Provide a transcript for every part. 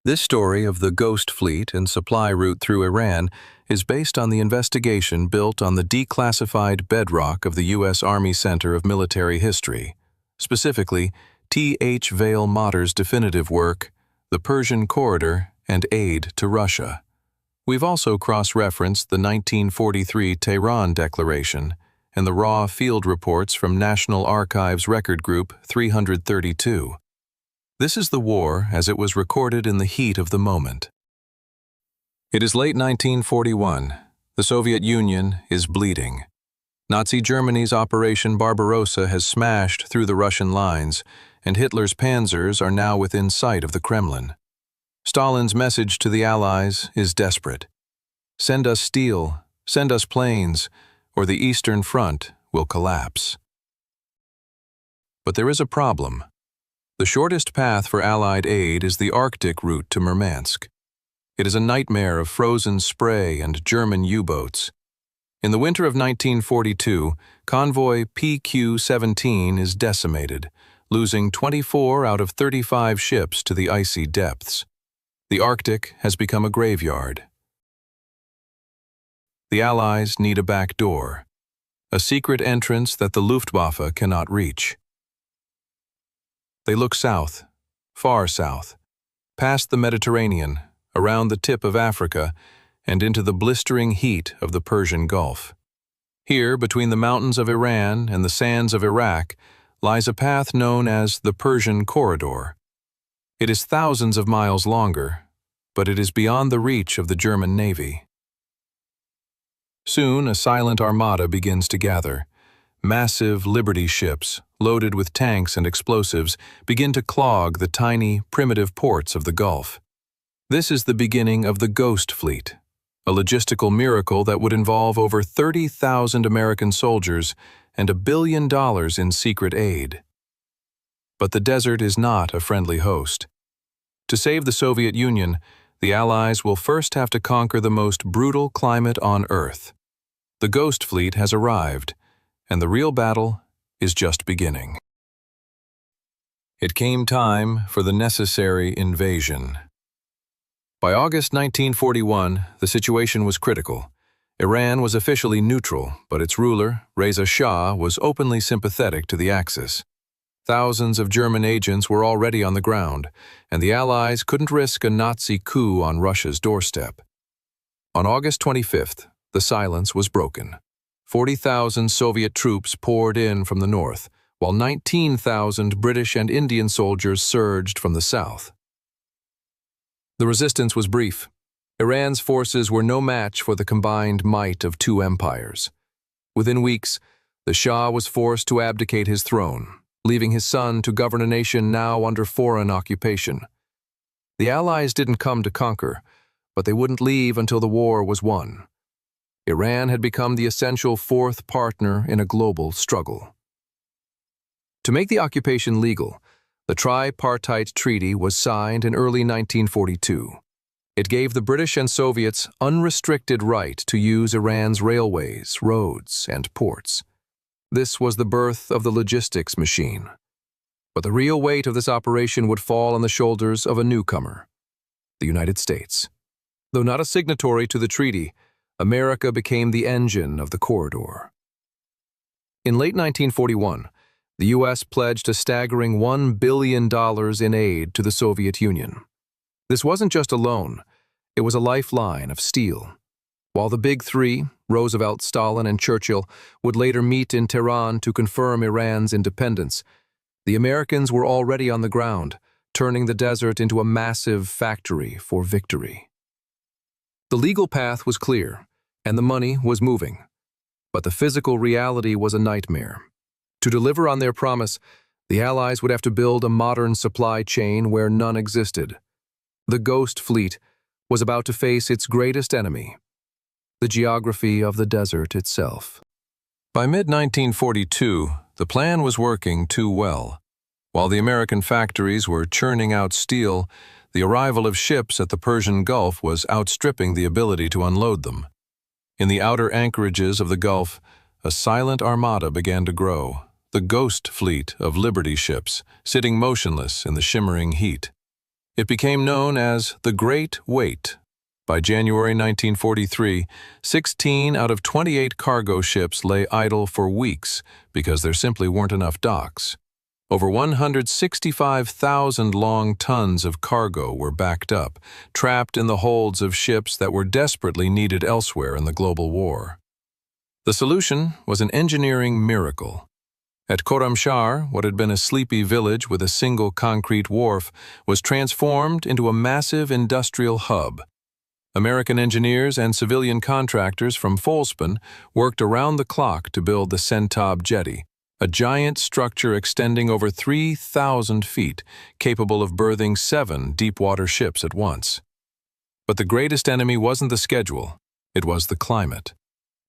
This story of the Ghost Fleet and supply route through Iran is based on the investigation built on the declassified bedrock of the U.S. Army Center of Military History, specifically T.H. Vale Motter's definitive work, The Persian Corridor and Aid to Russia. We've also cross-referenced the 1943 Tehran Declaration and the raw field reports from National Archives Record Group 332. This is the war as it was recorded in the heat of the moment. It is late 1941. The Soviet Union is bleeding. Nazi Germany's Operation Barbarossa has smashed through the Russian lines, and Hitler's panzers are now within sight of the Kremlin. Stalin's message to the Allies is desperate. Send us steel, send us planes, or the Eastern Front will collapse. But there is a problem. The shortest path for Allied aid is the Arctic route to Murmansk. It is a nightmare of frozen spray and German U-boats. In the winter of 1942, convoy PQ-17 is decimated, losing 24 out of 35 ships to the icy depths. The Arctic has become a graveyard. The Allies need a back door, a secret entrance that the Luftwaffe cannot reach. They look south, far south, past the Mediterranean, around the tip of Africa, and into the blistering heat of the Persian Gulf. Here, between the mountains of Iran and the sands of Iraq, lies a path known as the Persian Corridor. It is thousands of miles longer, but it is beyond the reach of the German Navy. Soon, a silent armada begins to gather. Massive Liberty ships, loaded with tanks and explosives, begin to clog the tiny, primitive ports of the Gulf. This is the beginning of the Ghost Fleet, a logistical miracle that would involve over 30,000 American soldiers and $1 billion in secret aid. But the desert is not a friendly host. To save the Soviet Union, the Allies will first have to conquer the most brutal climate on Earth. The Ghost Fleet has arrived, and the real battle is just beginning. It came time for the necessary invasion. By August 1941, the situation was critical. Iran was officially neutral, but its ruler, Reza Shah, was openly sympathetic to the Axis. Thousands of German agents were already on the ground, and the Allies couldn't risk a Nazi coup on Russia's doorstep. On August 25th, the silence was broken. 40,000 Soviet troops poured in from the north, while 19,000 British and Indian soldiers surged from the south. The resistance was brief. Iran's forces were no match for the combined might of two empires. Within weeks, the Shah was forced to abdicate his throne, leaving his son to govern a nation now under foreign occupation. The Allies didn't come to conquer, but they wouldn't leave until the war was won. Iran had become the essential fourth partner in a global struggle. To make the occupation legal, the Tripartite Treaty was signed in early 1942. It gave the British and Soviets unrestricted right to use Iran's railways, roads, and ports. This was the birth of the logistics machine. But the real weight of this operation would fall on the shoulders of a newcomer, the United States. Though not a signatory to the treaty, America became the engine of the corridor. In late 1941, the U.S. pledged a staggering $1 billion in aid to the Soviet Union. This wasn't just a loan, it was a lifeline of steel. While the Big Three, Roosevelt, Stalin, and Churchill, would later meet in Tehran to confirm Iran's independence, the Americans were already on the ground, turning the desert into a massive factory for victory. The legal path was clear, and the money was moving. But the physical reality was a nightmare. To deliver on their promise, the Allies would have to build a modern supply chain where none existed. The Ghost Fleet was about to face its greatest enemy, the geography of the desert itself. By mid-1942, the plan was working too well. While the American factories were churning out steel, the arrival of ships at the Persian Gulf was outstripping the ability to unload them. In the outer anchorages of the Gulf, a silent armada began to grow, the Ghost Fleet of Liberty ships, sitting motionless in the shimmering heat. It became known as the Great Wait. By January 1943, 16 out of 28 cargo ships lay idle for weeks because there simply weren't enough docks. Over 165,000 long tons of cargo were backed up, trapped in the holds of ships that were desperately needed elsewhere in the global war. The solution was an engineering miracle. At Khorramshahr, what had been a sleepy village with a single concrete wharf was transformed into a massive industrial hub. American engineers and civilian contractors from Folspan worked around the clock to build the Sentab jetty, a giant structure extending over 3,000 feet, capable of berthing 7 deep-water ships at once. But the greatest enemy wasn't the schedule, it was the climate.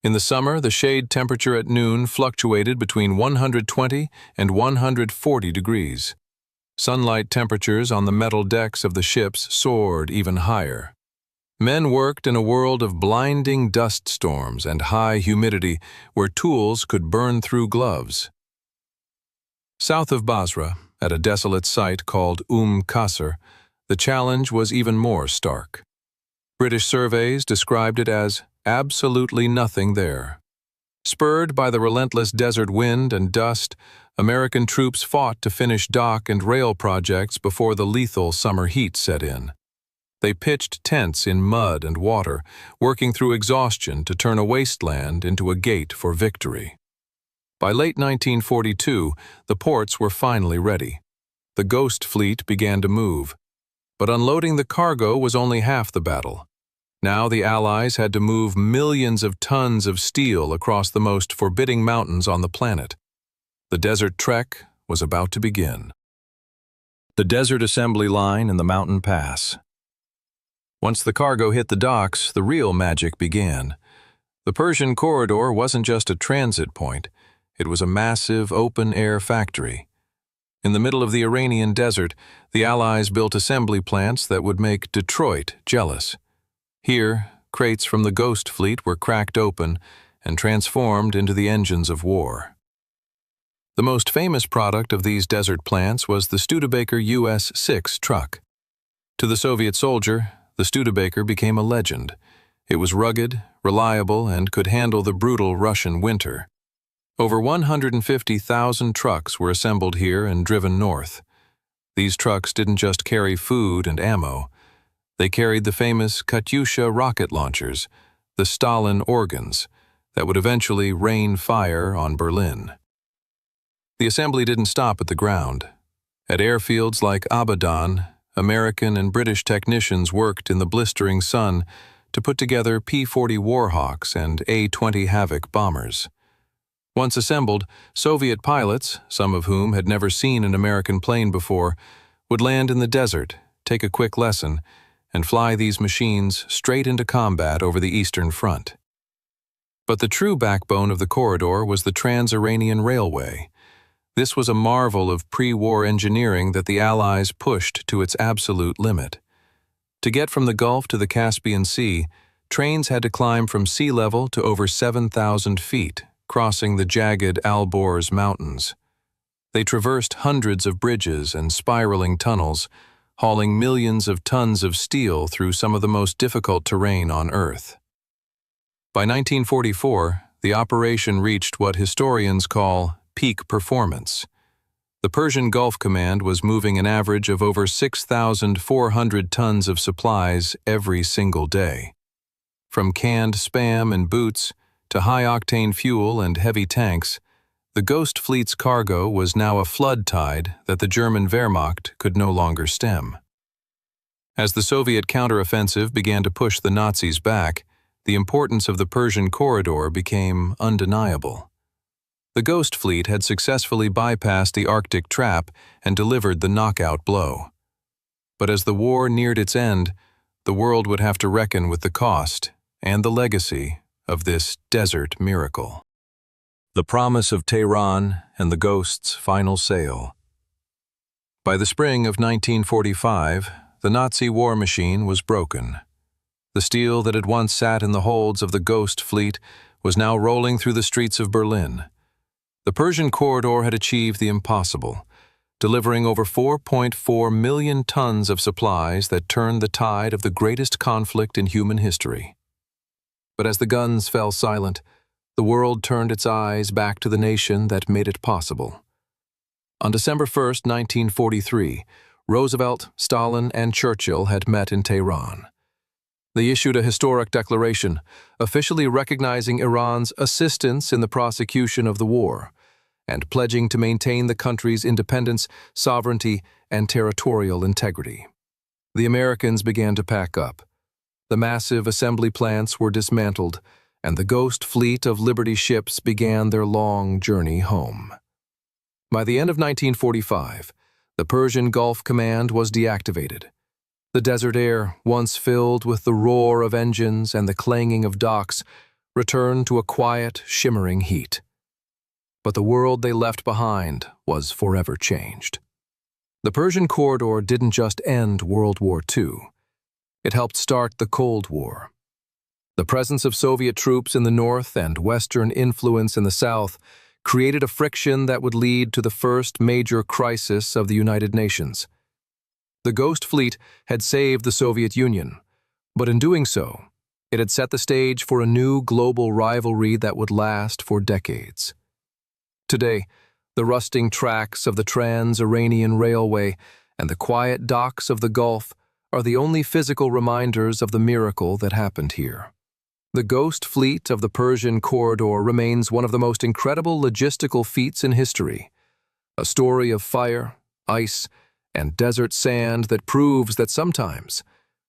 In the summer, the shade temperature at noon fluctuated between 120 and 140 degrees. Sunlight temperatures on the metal decks of the ships soared even higher. Men worked in a world of blinding dust storms and high humidity where tools could burn through gloves. South of Basra, at a desolate site called Qasr, the challenge was even more stark. British surveys described it as absolutely nothing there. Spurred by the relentless desert wind and dust, American troops fought to finish dock and rail projects before the lethal summer heat set in. They pitched tents in mud and water, working through exhaustion to turn a wasteland into a gate for victory. By late 1942, the ports were finally ready. The Ghost Fleet began to move. But unloading the cargo was only half the battle. Now the Allies had to move millions of tons of steel across the most forbidding mountains on the planet. The desert trek was about to begin. The desert assembly line and the mountain pass. Once the cargo hit the docks, the real magic began. The Persian Corridor wasn't just a transit point. It was a massive open-air factory. In the middle of the Iranian desert, the Allies built assembly plants that would make Detroit jealous. Here, crates from the Ghost Fleet were cracked open and transformed into the engines of war. The most famous product of these desert plants was the Studebaker US-6 truck. To the Soviet soldier, the Studebaker became a legend. It was rugged, reliable, and could handle the brutal Russian winter. Over 150,000 trucks were assembled here and driven north. These trucks didn't just carry food and ammo. They carried the famous Katyusha rocket launchers, the Stalin organs, that would eventually rain fire on Berlin. The assembly didn't stop at the ground. At airfields like Abadan, American and British technicians worked in the blistering sun to put together P-40 Warhawks and A-20 Havoc bombers. Once assembled, Soviet pilots, some of whom had never seen an American plane before, would land in the desert, take a quick lesson, and fly these machines straight into combat over the Eastern Front. But the true backbone of the corridor was the Trans-Iranian Railway. This was a marvel of pre-war engineering that the Allies pushed to its absolute limit. To get from the Gulf to the Caspian Sea, trains had to climb from sea level to over 7,000 feet, crossing the jagged Alborz Mountains. They traversed hundreds of bridges and spiraling tunnels, hauling millions of tons of steel through some of the most difficult terrain on Earth. By 1944, the operation reached what historians call peak performance. The Persian Gulf Command was moving an average of over 6,400 tons of supplies every single day. From canned Spam and boots to high-octane fuel and heavy tanks, the Ghost Fleet's cargo was now a flood tide that the German Wehrmacht could no longer stem. As the Soviet counteroffensive began to push the Nazis back, the importance of the Persian Corridor became undeniable. The Ghost Fleet had successfully bypassed the Arctic trap and delivered the knockout blow. But as the war neared its end, the world would have to reckon with the cost and the legacy of this desert miracle. The promise of Tehran and the Ghost's final sail. By the spring of 1945, the Nazi war machine was broken. The steel that had once sat in the holds of the Ghost Fleet was now rolling through the streets of Berlin. The Persian Corridor had achieved the impossible. delivering over 4.4 million tons of supplies that turned the tide of the greatest conflict in human history. But as the guns fell silent, the world turned its eyes back to the nation that made it possible. On December 1, 1943, Roosevelt, Stalin, and Churchill had met in Tehran. They issued a historic declaration, officially recognizing Iran's assistance in the prosecution of the war, and pledging to maintain the country's independence, sovereignty, and territorial integrity. The Americans began to pack up. The massive assembly plants were dismantled, and the ghost fleet of Liberty ships began their long journey home. By the end of 1945, the Persian Gulf Command was deactivated. The desert air, once filled with the roar of engines and the clanging of docks, returned to a quiet, shimmering heat. But the world they left behind was forever changed. The Persian Corridor didn't just end World War II. It helped start the Cold War. The presence of Soviet troops in the north and Western influence in the south created a friction that would lead to the first major crisis of the United Nations. The Ghost Fleet had saved the Soviet Union, but in doing so, it had set the stage for a new global rivalry that would last for decades. Today, the rusting tracks of the Trans-Iranian Railway and the quiet docks of the Gulf are the only physical reminders of the miracle that happened here. The Ghost Fleet of the Persian Corridor remains one of the most incredible logistical feats in history, a story of fire, ice, and desert sand that proves that sometimes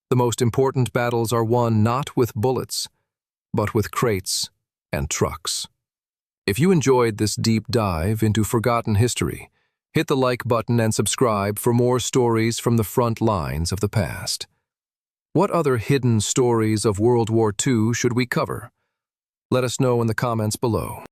the most important battles are won not with bullets, but with crates and trucks. If you enjoyed this deep dive into forgotten history, hit the like button and subscribe for more stories from the front lines of the past. What other hidden stories of World War II should we cover? Let us know in the comments below.